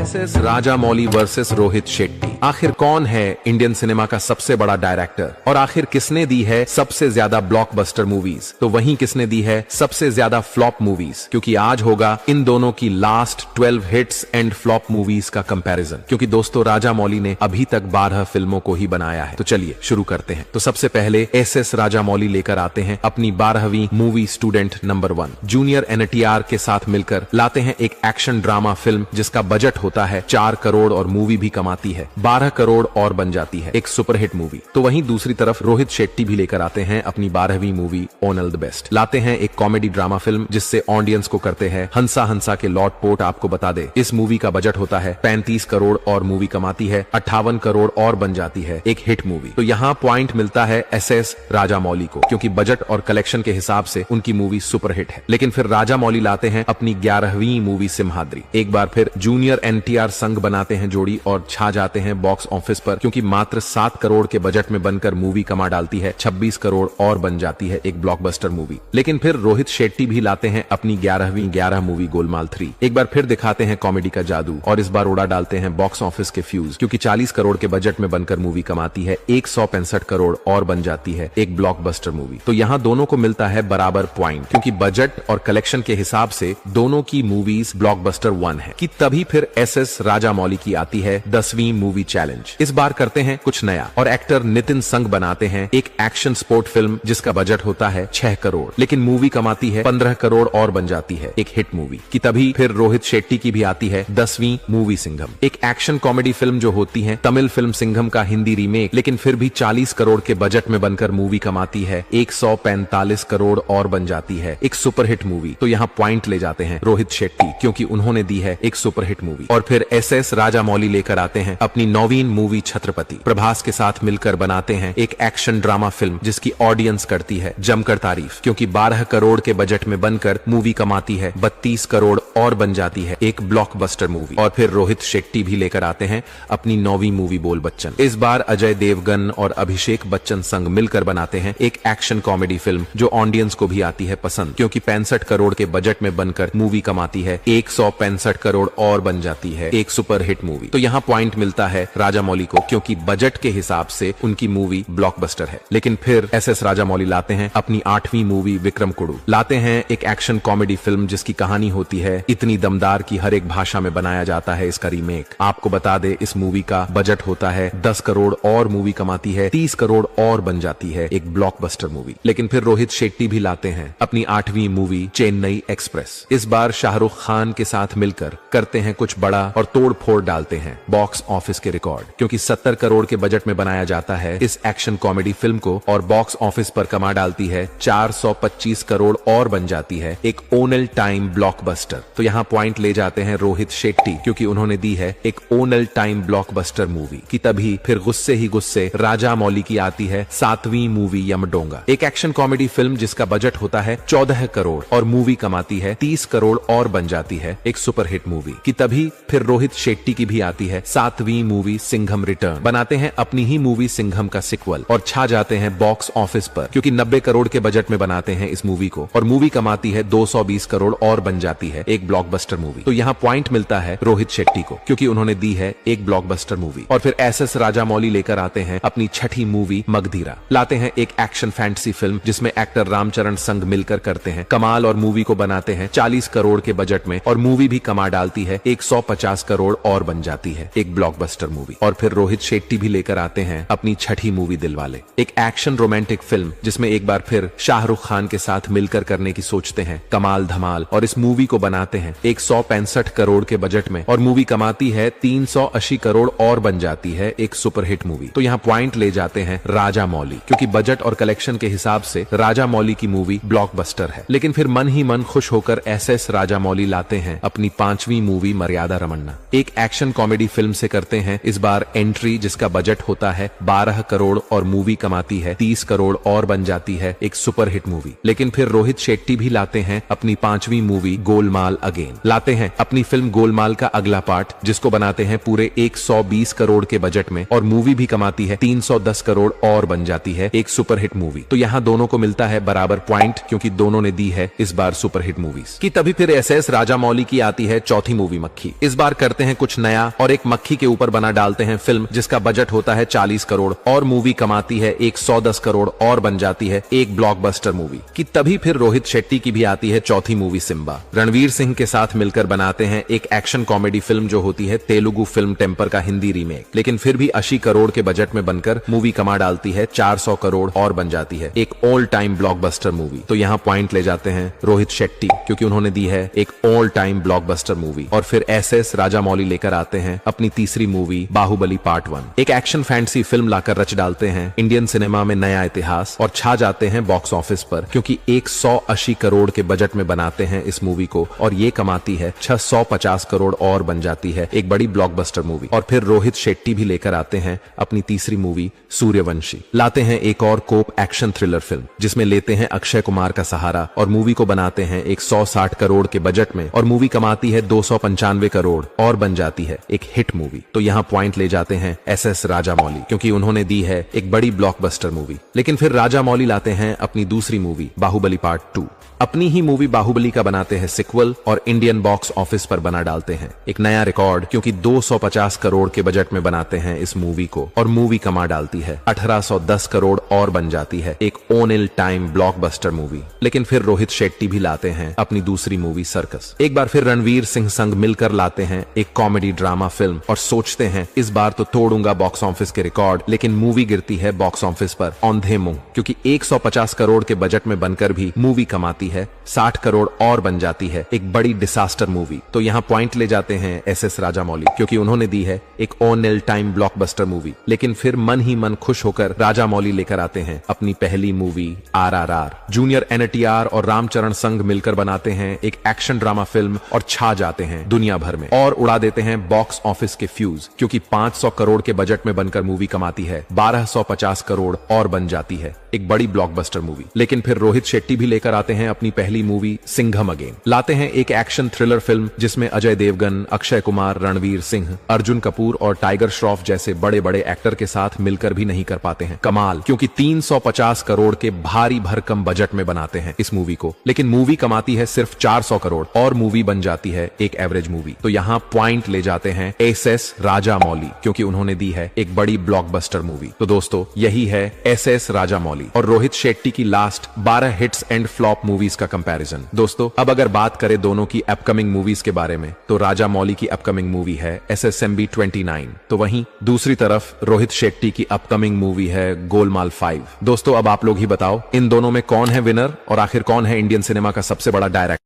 SS Rajamouli versus Rohit Shetty. आखिर कौन है इंडियन सिनेमा का सबसे बड़ा डायरेक्टर, और आखिर किसने दी है सबसे ज्यादा ब्लॉकबस्टर मूवीज, तो वहीं किसने दी है सबसे ज्यादा फ्लॉप मूवीज। क्योंकि आज होगा इन दोनों की last 12 hits and flop movies का कंपैरिजन। क्योंकि दोस्तों राजामौली ने अभी तक 12 फिल्मों को ही बनाया है। तो चलिए शुरू करते हैं। तो सबसे पहले एसएस राजामौली लेकर आते हैं अपनी 12वीं movie student number 1। Junior NTR के साथ मिलकर लाते हैं एक एक्शन ड्रामा फिल्म जिसका बजट होता है 4 करोड़ और मूवी भी कमाती है 12 करोड़ और बन जाती है एक सुपरहिट मूवी। तो वहीं दूसरी तरफ रोहित शेट्टी भी लेकर आते हैं अपनी 12वीं मूवी ओनल द बेस्ट। लाते हैं एक कॉमेडी ड्रामा फिल्म जिससे ऑडियंस को करते हैं हंसा हंसा के लॉर्ड पोर्ट। आपको बता दे इस मूवी का बजट होता है 35 करोड़ और मूवी कमाती है 58 करोड़ और बन जाती है एक हिट मूवी। तो यहाँ पॉइंट मिलता है एसएस राजामौली को, क्योंकि बजट और कलेक्शन के हिसाब से उनकी मूवी सुपरहिट है। लेकिन फिर राजामौली लाते हैं अपनी 11वीं मूवी सिम्हाद्री। एक बार फिर जूनियर एनटीआर संग बनाते हैं जोड़ी और छा जाते हैं बॉक्स ऑफिस पर, क्योंकि मात्र 7 करोड़ के बजट में बनकर मूवी कमा डालती है 26 करोड़ और बन जाती है एक ब्लॉकबस्टर मूवी। लेकिन फिर रोहित शेट्टी भी लाते हैं अपनी 11वीं 11 मूवी गोलमाल 3। एक बार फिर दिखाते हैं कॉमेडी का जादू और इस बार उड़ा डालते हैं बॉक्स ऑफिस के फ्यूज, क्योंकि 40 करोड़ के बजट में बनकर मूवी कमाती है 165 करोड़ और बन जाती है एक ब्लॉकबस्टर मूवी। तो यहाँ दोनों को मिलता है बराबर पॉइंट, क्योंकि बजट और कलेक्शन के हिसाब से दोनों की मूवीज ब्लॉकबस्टर 1 है। कि तभी फिर एसएस राजामौली की आती है 10वीं मूवी चैलेंज। इस बार करते हैं कुछ नया और एक्टर नितिन संग बनाते हैं एक एक्शन स्पोर्ट फिल्म जिसका बजट होता है 6 करोड़, लेकिन मूवी कमाती है 15 करोड़ और बन जाती है एक हिट मूवी। कि तभी फिर रोहित शेट्टी की भी आती है 10वीं मूवी सिंघम, एक एक्शन कॉमेडी फिल्म जो होती है तमिल फिल्म सिंघम का हिंदी रीमेक, लेकिन फिर भी 40 करोड़ के बजट में बनकर मूवी कमाती है 145 करोड़ और बन जाती है एक सुपरहिट मूवी। तो यहाँ पॉइंट ले जाते हैं रोहित शेट्टी, क्योंकि उन्होंने दी है एक सुपरहिट मूवी। और फिर एसएस राजामौली लेकर आते हैं अपनी 9वीं मूवी छत्रपति। प्रभास के साथ मिलकर बनाते हैं एक एक्शन ड्रामा फिल्म जिसकी ऑडियंस करती है जमकर तारीफ, क्योंकि 12 करोड़ के बजट में बनकर मूवी कमाती है 32 करोड़ और बन जाती है एक ब्लॉकबस्टर मूवी। और फिर रोहित शेट्टी भी लेकर आते हैं अपनी 9वीं मूवी बोल बच्चन। इस बार अजय देवगन और अभिषेक बच्चन संग मिलकर बनाते हैं एक एक्शन कॉमेडी फिल्म जो ऑडियंस को भी आती है पसंद, क्योंकि 65 करोड़ के बजट में बनकर मूवी कमाती है 165 करोड़ और बन जाती है एक सुपरहिट मूवी। तो यहाँ पॉइंट मिलता है राजामौली को, क्योंकि बजट के हिसाब से उनकी मूवी ब्लॉकबस्टर है। लेकिन फिर एसएस राजामौली लाते हैं अपनी 8वीं मूवी विक्रम कुडू। लाते हैं एक एक्शन कॉमेडी फिल्म जिसकी कहानी होती है इतनी दमदार की हर एक भाषा में बनाया जाता है इसका रीमेक। आपको बता दे इस मूवी का बजट होता है 10 करोड़ और मूवी कमाती है 30 करोड़ और बन जाती है एक ब्लॉकबस्टर मूवी। लेकिन फिर रोहित शेट्टी भी लाते हैं अपनी 8वीं मूवी चेन्नई एक्सप्रेस। इस बार शाहरुख खान के साथ मिलकर करते हैं कुछ बड़ा और तोड़ फोड़ डालते हैं बॉक्स ऑफिस के रिकॉर्ड, क्योंकि 70 करोड़ के बजट में बनाया जाता है इस एक्शन कॉमेडी फिल्म को और बॉक्स ऑफिस पर कमा डालती है 425 करोड़ और बन जाती है एक ओनल टाइम ब्लॉकबस्टर। तो यहाँ पॉइंट ले जाते हैं रोहित शेट्टी, क्योंकि उन्होंने दी है एक ओनल टाइम ब्लॉकबस्टर मूवी। कि तभी फिर गुस्से ही गुस्से राजामौली की आती है 7वीं मूवी यमडोंगा, एक एक्शन कॉमेडी फिल्म जिसका बजट होता है 14 करोड़ और मूवी कमाती है 30 करोड़ और बन जाती है एक सुपरहिट मूवी। कि तभी फिर रोहित शेट्टी की भी आती है 7वीं मूवी सिंघम रिटर्न। बनाते हैं अपनी ही मूवी सिंघम का सिक्वल और छा जाते हैं बॉक्स ऑफिस पर, क्योंकि 90 करोड़ के बजट में बनाते हैं इस मूवी को और मूवी कमाती है 220 करोड़ और बन जाती है एक ब्लॉकबस्टर मूवी। तो यहाँ पॉइंट मिलता है रोहित शेट्टी को, क्योंकि उन्होंने दी है एक ब्लॉकबस्टर मूवी। और फिर एसएस राजामौली लेकर आते हैं अपनी 6ठी मूवी मगधीरा। लाते हैं एक एक्शन फैंटेसी फिल्म जिसमें एक्टर रामचरण संग मिलकर करते हैं कमाल और मूवी को बनाते हैं 40 करोड़ के बजट में और मूवी भी कमा डालती है 150 करोड़ और बन जाती है एक ब्लॉकबस्टर मूवी। और फिर रोहित शेट्टी भी लेकर आते हैं अपनी 6ठी मूवी दिलवाले, एक एक्शन रोमांटिक फिल्म जिसमें एक बार फिर शाहरुख खान के साथ मिलकर करने की सोचते हैं कमाल धमाल और इस मूवी को बनाते हैं 165 करोड़ के बजट में और मूवी कमाती है 380 करोड़ और बन जाती है एक सुपरहिट मूवी। तो यहाँ पॉइंट ले जाते हैं राजामौली, क्योंकि बजट और कलेक्शन के हिसाब से राजामौली की मूवी ब्लॉकबस्टर है। लेकिन फिर मन ही मन खुश होकर एसएस राजामौली लाते हैं अपनी 5वीं मूवी मर्यादा रमन्ना, एक एक्शन कॉमेडी फिल्म से करते हैं इस बार एंट्री जिसका बजट होता है 12 करोड़ और मूवी कमाती है 30 करोड़ और बन जाती है एक सुपरहिट मूवी। लेकिन फिर रोहित शेट्टी भी लाते हैं अपनी 5वीं मूवी गोलमाल अगेन। लाते हैं अपनी फिल्म गोलमाल का अगला पार्ट जिसको बनाते हैं पूरे 120 करोड़ के बजट में और मूवी भी कमाती है 310 करोड़ और बन जाती है एक सुपरहिट मूवी। तो यहाँ दोनों को मिलता है बराबर पॉइंट, क्योंकि दोनों ने दी है इस बार सुपरहिट मूवीज। कि तभी फिर एसएस राजामौली की आती है 4थी मूवी मक्खी। इस इस बार करते हैं कुछ नया और एक मक्खी के ऊपर बना डालते हैं फिल्म जिसका बजट होता है 40 करोड़ और मूवी कमाती है 110 करोड़ और बन जाती है एक ब्लॉकबस्टर मूवी। कि तभी फिर रोहित शेट्टी की भी आती है चौथी मूवी सिम्बा। रणवीर सिंह के साथ मिलकर बनाते हैं एक एक्शन कॉमेडी फिल्म जो होती है तेलुगु फिल्म टेम्पर का हिंदी रीमेक, लेकिन फिर भी 80 करोड़ के बजट में बनकर मूवी कमा डालती है 400 करोड़ और बन जाती है एक ऑल टाइम ब्लॉकबस्टर मूवी। तो यहाँ पॉइंट ले जाते हैं रोहित शेट्टी, क्योंकि उन्होंने दी है एक ऑल टाइम ब्लॉकबस्टर मूवी। और फिर एसएस राजामौली लेकर आते हैं अपनी तीसरी मूवी बाहुबली पार्ट 1, एक एक्शन फैंटेसी फिल्म लाकर रच डालते हैं इंडियन सिनेमा में नया इतिहास और छा जाते हैं बॉक्स ऑफिस पर, क्योंकि 180 करोड़ के बजट में बनाते हैं इस मूवी को और ये कमाती है 650 करोड़ और बन जाती है एक बड़ी ब्लॉकबस्टर मूवी। और फिर रोहित शेट्टी भी लेकर आते हैं अपनी तीसरी मूवी सूर्यवंशी, लाते हैं एक और कोप एक्शन थ्रिलर फिल्म जिसमें लेते हैं अक्षय कुमार का सहारा और मूवी को बनाते हैं 160 करोड़ के बजट में और मूवी कमाती है 295 करोड़ और बन जाती है एक हिट मूवी। तो यहाँ पॉइंट ले जाते हैं एसएस राजामौली, क्योंकि उन्होंने दी है एक बड़ी ब्लॉकबस्टर मूवी। लेकिन फिर राजामौली लाते हैं अपनी दूसरी मूवी बाहुबली पार्ट 2, अपनी ही मूवी बाहुबली का बनाते हैं सिक्वल और इंडियन बॉक्स ऑफिस पर बना डालते हैं एक नया रिकॉर्ड, क्योंकि 250 करोड़ के बजट में बनाते हैं इस मूवी को और मूवी कमा डालती है 1810 करोड़ और बन जाती है एक ऑन टाइम ब्लॉकबस्टर मूवी। लेकिन फिर रोहित शेट्टी भी लाते हैं अपनी दूसरी मूवी सर्कस। एक बार फिर रणवीर सिंह संग मिलकर लाते हैं एक कॉमेडी ड्रामा फिल्म और सोचते हैं इस बार तो तोड़ूंगा बॉक्स ऑफिस के रिकॉर्ड, लेकिन मूवी गिरती है बॉक्स ऑफिस पर औंधे मुंह, क्योंकि 150 करोड़ के बजट में बनकर भी मूवी कमाती है 60 करोड़ और बन जाती है एक बड़ी डिसास्टर मूवी। तो यहाँ पॉइंट ले जाते हैं एसएस राजामौली, क्योंकि उन्होंने दी है एक ऑन टाइम ब्लॉकबस्टर मूवी। लेकिन फिर मन ही मन खुश होकर राजामौली लेकर आते हैं अपनी पहली मूवी आरआरआर। जूनियर एनटीआर और रामचरण संग मिलकर बनाते हैं एक एक्शन ड्रामा फिल्म और छा जाते हैं दुनिया भर में और उड़ा देते हैं बॉक्स ऑफिस के फ्यूज, क्योंकि 500 करोड़ के बजट में बनकर मूवी कमाती है 1250 करोड़ और बन जाती है एक बड़ी ब्लॉकबस्टर मूवी। लेकिन फिर रोहित शेट्टी भी लेकर आते हैं अपनी पहली मूवी सिंघम अगेन, लाते हैं एक एक्शन थ्रिलर फिल्म जिसमें अजय देवगन, अक्षय कुमार, रणवीर सिंह, अर्जुन कपूर और टाइगर श्रॉफ जैसे बड़े बड़े एक्टर के साथ मिलकर भी नहीं कर पाते हैं कमाल, क्योंकि 350 करोड़ के भारी भरकम बजट में बनाते हैं इस मूवी को। लेकिन मूवी कमाती है सिर्फ 400 करोड़ और मूवी बन जाती है एक एवरेज मूवी। तो यहाँ पॉइंट ले जाते हैं एसएस राजामौली, क्योंकि उन्होंने दी है एक बड़ी ब्लॉकबस्टर मूवी। तो दोस्तों यही है एसएस राजामौली और रोहित शेट्टी की last 12 hits and flop movies का कंपैरिजन। दोस्तों अब अगर बात करें दोनों की अपकमिंग मूवीज के बारे में, तो राजामौली की अपकमिंग मूवी है SSMB 29, तो वहीं दूसरी तरफ रोहित शेट्टी की अपकमिंग मूवी है गोलमाल 5। दोस्तों अब आप लोग ही बताओ इन दोनों में कौन है विनर और आखिर कौन है इंडियन सिनेमा का सबसे बड़ा डायरेक्टर।